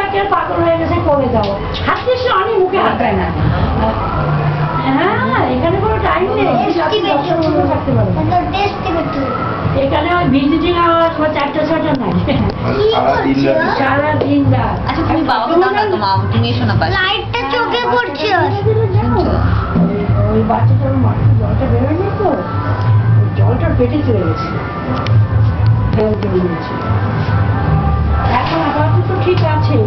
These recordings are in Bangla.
বাচ্চার পাগল হয়ে গেছে করে দাও, হাতে সে অনেক মুখে হাত দেয় না। হ্যাঁ, এখানে কোনো টাইম নেই, থাকতে পারো। এখানে ওই ভিজিটিং আওয়ার 4টা-6টা নাই, সারাদিন রাত। আচ্ছা তুমি বাবাকে দাও না, তো মা তুমি এসো না পাশে। লাইটটা চোখে পড়ছে। ওই বাচ্চাটার মাঠে জলটা বেরোয়নি তো, জলটা পেটে চলে গেছে, এখন আপাতত ঠিক আছে।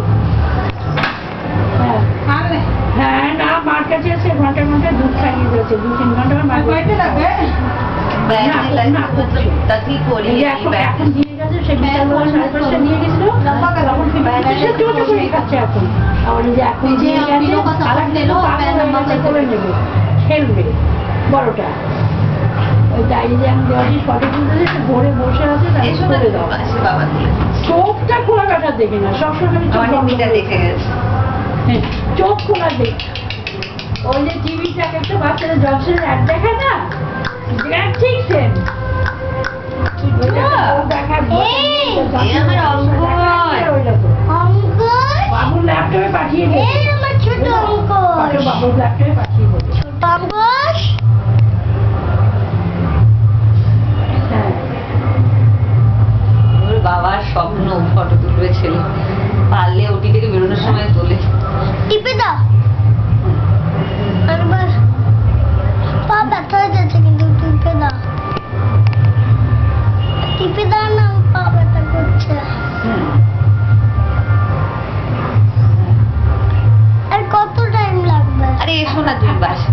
হ্যাঁ না, মার কাছে আছে, ঘন্টায় ঘন্টায় দুধ খাইয়ে দিয়েছে, 2-3 ঘন্টা মার বাড়িতে লাগবে। এখন দিয়ে গেছে, সে বিকালবেলা 5:30 নিয়ে গেছিল, তখন খাচ্ছে এখন। আমার যে এখন দিয়ে গেছে করে নেবে, খেলবে বড়টা। ওই ডায়েরি যে আমি দেওয়াটি ফটো তুলতে ভোরে বসে আছে, তাকে দাও। চোখটা খোলা কাটা দেখে না, সবসময় দেখে গেছে চোখ খোলা দেখ। ওই যে টিভিটাকে একটা বাচ্চারা জবসের অ্যাড দেখায় না, ঠিক সেম বাবুর ল্যাপটপে পাঠিয়ে দেবে, বাবুর ল্যাপটপে পাঠিয়ে দেবে। ওর বাবার স্বপ্ন ফটো তুলবে ছিল, পারলে ওটি থেকে বেরোনোর সময় তোলে। টিপে দাও, একবার পা ব্যথা হয়ে যাচ্ছে, কিন্তু টিপে দাও, টিপে দাও না, পা ব্যথা করছে। আর কত টাইম লাগবে? আরে এসো না তুমি বাসে।